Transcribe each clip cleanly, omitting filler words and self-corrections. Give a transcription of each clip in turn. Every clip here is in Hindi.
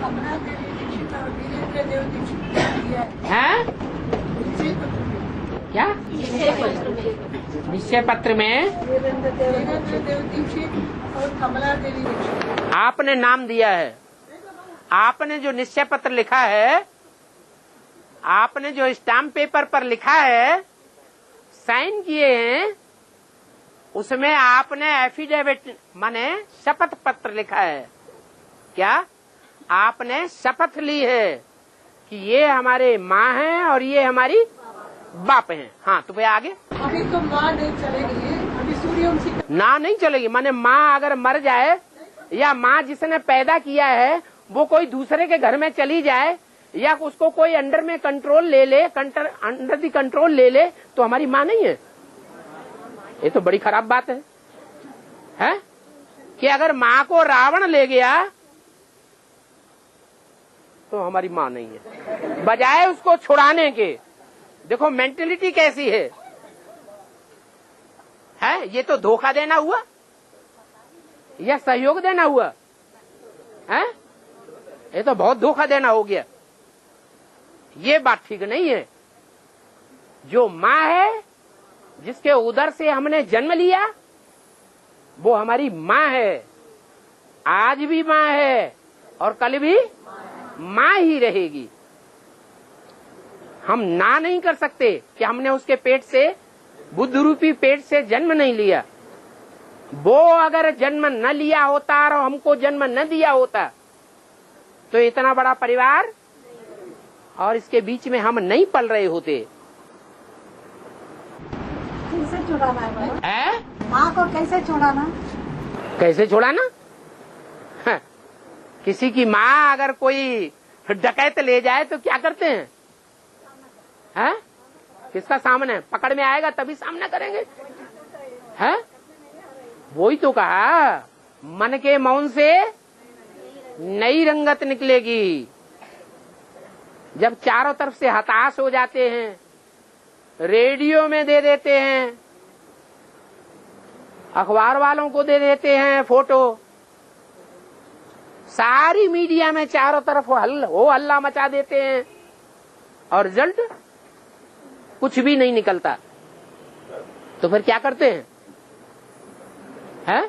कमला देवी दीक्षित और वीरेंद्र देव दीक्षित दिया है क्या निश्चय पत्र में वीरेंद्र देव दीक्षित और कमला देवी दीक्षित आपने नाम दिया है। आपने जो निश्चय पत्र लिखा है, आपने जो स्टाम्प पेपर पर लिखा है, साइन किए हैं, उसमें आपने एफिडेविट माने शपथ पत्र लिखा है। क्या आपने शपथ ली है कि ये हमारे माँ हैं और ये हमारी बाप हैं। हाँ, तो भैया आगे। अभी तो माँ नहीं चलेगी, अभी सूर्यवंशी ना नहीं चलेगी, माने माँ अगर मर जाए या माँ जिसने पैदा किया है वो कोई दूसरे के घर में चली जाए या उसको कोई अंडर में कंट्रोल ले ले, अंडर दी कंट्रोल ले ले, तो हमारी माँ नहीं है। ये तो बड़ी खराब बात है कि अगर माँ को रावण ले गया तो हमारी माँ नहीं है, बजाय उसको छुड़ाने के। देखो मेंटेलिटी कैसी है? ये तो धोखा देना हुआ या सहयोग देना हुआ है? ये तो बहुत धोखा देना हो गया। ये बात ठीक नहीं है। जो माँ है, जिसके उदर से हमने जन्म लिया, वो हमारी माँ है, आज भी माँ है और कल भी माँ ही रहेगी। हम ना नहीं कर सकते कि हमने उसके पेट से, बुद्ध रूपी पेट से जन्म नहीं लिया। वो अगर जन्म न लिया होता और हमको जन्म न दिया होता तो इतना बड़ा परिवार और इसके बीच में हम नहीं पल रहे होते। कैसे छुड़ाना है? माँ को कैसे छुड़ाना? कैसे छुड़ाना? किसी की माँ अगर कोई डकैत ले जाए तो क्या करते हैं? किसका सामने पकड़ में आएगा तभी सामना करेंगे। वही तो कहा, मन के मौन से नई रंगत निकलेगी। जब चारों तरफ से हताश हो जाते हैं, रेडियो में दे देते हैं, अखबार वालों को दे देते हैं फोटो, सारी मीडिया में चारों तरफ हो हल्ला मचा देते हैं और रिजल्ट कुछ भी नहीं निकलता। तो फिर क्या करते हैं?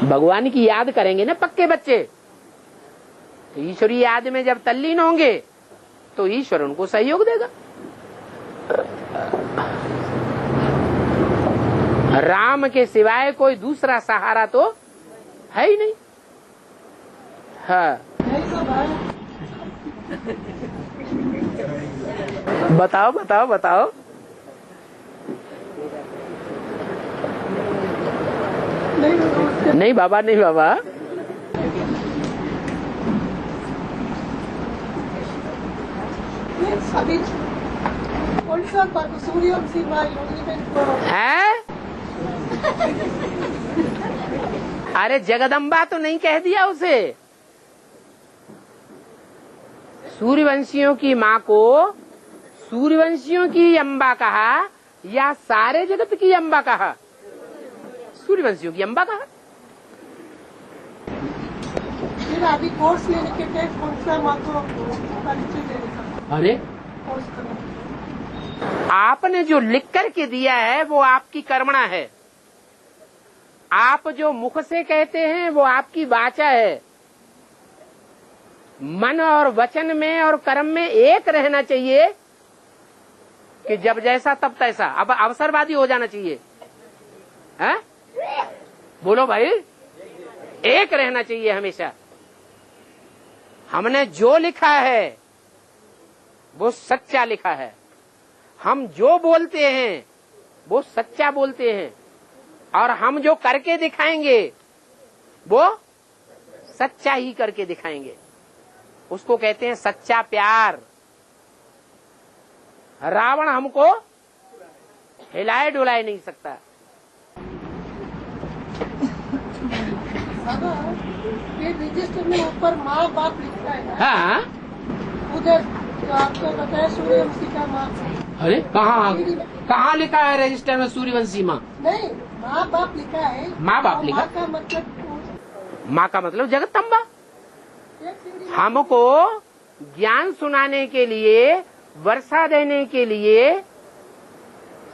भगवान की याद करेंगे ना पक्के बच्चे। तो ईश्वरीय याद में जब तल्लीन होंगे तो ईश्वर उनको सहयोग देगा। राम के सिवाय कोई दूसरा सहारा तो है ही नहीं। बताओ बताओ बताओ। नहीं बाबा, नहीं बाबा। अरे जगदम्बा तो नहीं कह दिया उसे। सूर्यवंशियों की माँ को सूर्यवंशियों की अम्बा कहा या सारे जगत की अम्बा कहा? सूर्यवंशियों की अम्बा कहा। फिर अभी कोर्स लेने के लिए कौन सा माँ को परिचय देने? अरे आपने जो लिख करके दिया है वो आपकी कर्मणा है। आप जो मुख से कहते हैं वो आपकी वाचा है। मन और वचन में और कर्म में एक रहना चाहिए कि जब जैसा तब तैसा। अब अवसरवादी हो जाना चाहिए। बोलो भाई, एक रहना चाहिए हमेशा। हमने जो लिखा है वो सच्चा लिखा है। हम जो बोलते हैं वो सच्चा बोलते हैं और हम जो करके दिखाएंगे वो सच्चा ही करके दिखाएंगे। उसको कहते हैं सच्चा प्यार। रावण हमको हिलाए डुलाए नहीं सकता। ये रजिस्टर में ऊपर माँ बाप लिखा है। हाँ, उधर जो आपको बताया सूर्यवंशी का माँ। अरे कहाँ लिखा है रजिस्टर में सूर्यवंशी माँ? नहीं, माँ बाप लिखा है। माँ बाप लिखा? माँ का मतलब माँ का मतलब जगदम्बा। हमको ज्ञान सुनाने के लिए, वर्षा देने के लिए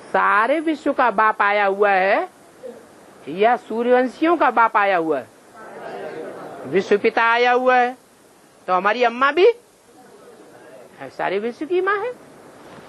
सारे विश्व का बाप आया हुआ है या सूर्यवंशियों का बाप आया हुआ है? विश्व पिता आया हुआ है, तो हमारी अम्मा भी सारे विश्व की माँ है।